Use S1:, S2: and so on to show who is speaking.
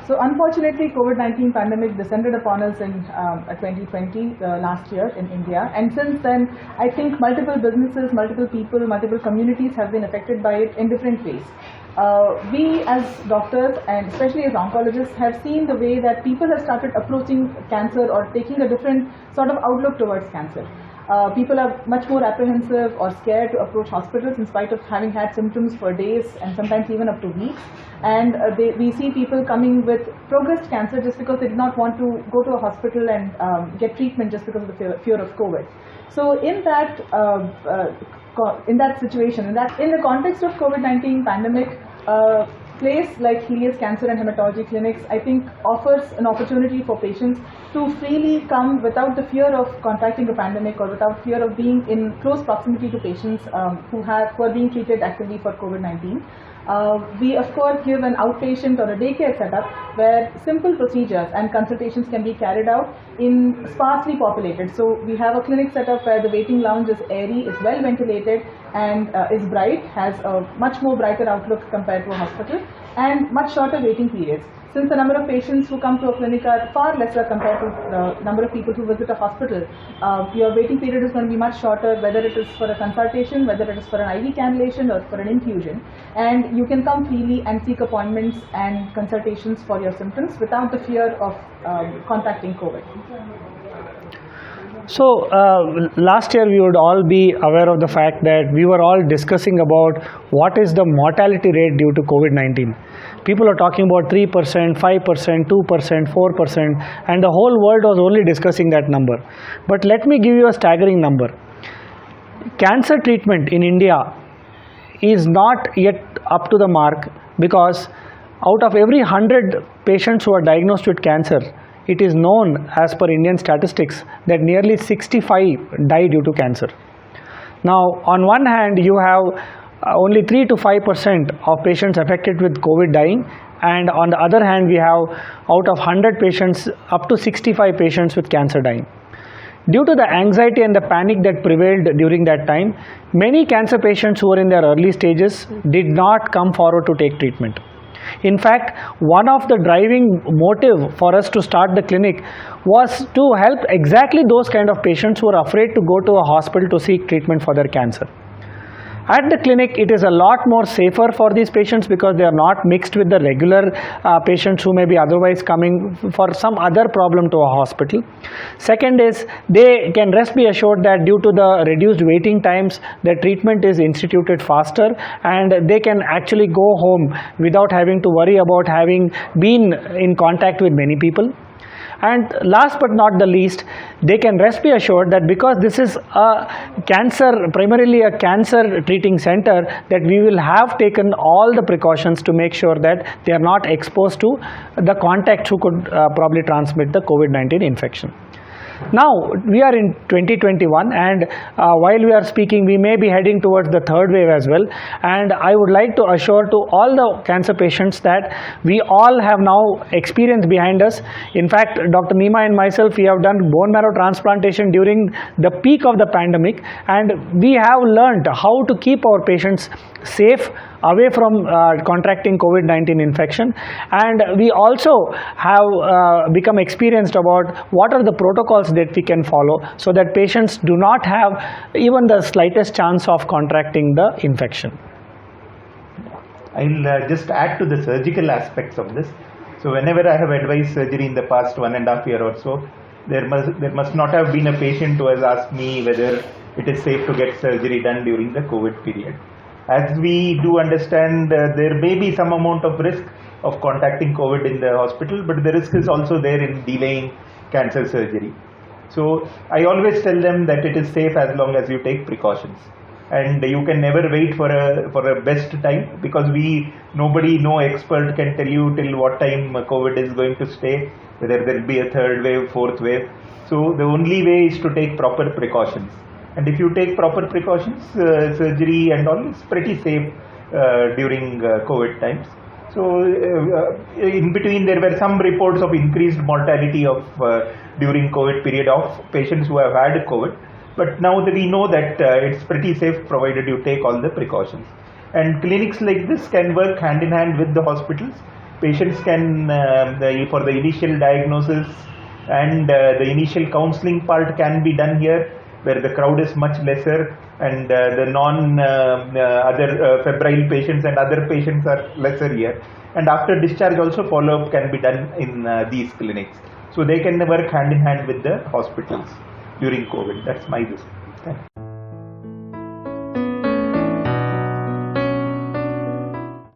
S1: So unfortunately, COVID-19 pandemic descended upon us in 2020, last year in India, and since then, I think multiple businesses, multiple people, multiple communities have been affected by it in different ways. We as doctors and especially as oncologists have seen the way that people have started approaching cancer or taking a different sort of outlook towards cancer. People are much more apprehensive or scared to approach hospitals in spite of having had symptoms for days and sometimes even up to weeks. And we see people coming with progressed cancer just because they did not want to go to a hospital and get treatment just because of the fear of COVID. So in that situation, in the context of COVID-19 pandemic, place like Helios Cancer and Hematology Clinics, I think, offers an opportunity for patients to freely come without the fear of contracting a pandemic or without fear of being in close proximity to patients who are being treated actively for COVID-19. We of course give an outpatient or a daycare setup where simple procedures and consultations can be carried out in sparsely populated. So we have a clinic setup where the waiting lounge is airy, is well ventilated, and is bright, has a much more brighter outlook compared to a hospital, and much shorter waiting periods. Since the number of patients who come to a clinic are far lesser compared to the number of people who visit a hospital, your waiting period is going to be much shorter, whether it is for a consultation, whether it is for an IV cannulation or for an infusion. And you can come freely and seek appointments and consultations for your symptoms without the fear of contracting COVID.
S2: So last year we would all be aware of the fact that we were all discussing about what is the mortality rate due to COVID-19. People are talking about 3%, 5%, 2%, 4%, and the whole world was only discussing that number. But let me give you a staggering number. Cancer treatment in India is not yet up to the mark, because out of every 100 patients who are diagnosed with cancer, it is known as per Indian statistics that nearly 65 die due to cancer. Now, on one hand, you have only 3 to 5% of patients affected with COVID dying, and on the other hand, we have out of 100 patients, up to 65 patients with cancer dying. Due to the anxiety and the panic that prevailed during that time, many cancer patients who were in their early stages did not come forward to take treatment. In fact, one of the driving motive for us to start the clinic was to help exactly those kind of patients who are afraid to go to a hospital to seek treatment for their cancer. At the clinic, it is a lot more safer for these patients because they are not mixed with the regular patients who may be otherwise coming for some other problem to a hospital. Second is, they can rest be assured that due to the reduced waiting times, the treatment is instituted faster, and they can actually go home without having to worry about having been in contact with many people. And last but not the least, they can rest be assured that because this is primarily a cancer treating center, that we will have taken all the precautions to make sure that they are not exposed to the contacts who could probably transmit the COVID-19 infection. Now, we are in 2021, and while we are speaking, we may be heading towards the third wave as well. And I would like to assure to all the cancer patients that we all have now experience behind us. In fact, Dr. Nima and myself, we have done bone marrow transplantation during the peak of the pandemic, and we have learned how to keep our patients safe away from contracting COVID-19 infection, and we also have become experienced about what are the protocols that we can follow so that patients do not have even the slightest chance of contracting the infection.
S3: I'll just add to the surgical aspects of this. So whenever I have advised surgery in the past 1.5 years or so, there must not have been a patient who has asked me whether it is safe to get surgery done during the COVID period. As we do understand, there may be some amount of risk of contacting COVID in the hospital, but the risk is also there in delaying cancer surgery. So I always tell them that it is safe as long as you take precautions, and you can never wait for a best time, because no expert can tell you till what time COVID is going to stay, whether there will be a third wave, fourth wave. So the only way is to take proper precautions. And if you take proper precautions, surgery and all is pretty safe during COVID times. So in between there were some reports of increased mortality during COVID period of patients who have had COVID. But now that we know that it's pretty safe provided you take all the precautions. And clinics like this can work hand in hand with the hospitals patients can, for the initial diagnosis and the initial counseling part can be done here, where the crowd is much lesser and the other febrile patients and other patients are lesser here. And after discharge also follow-up can be done in these clinics. So they can work hand in hand with the hospitals during COVID. That's my vision. Thank you.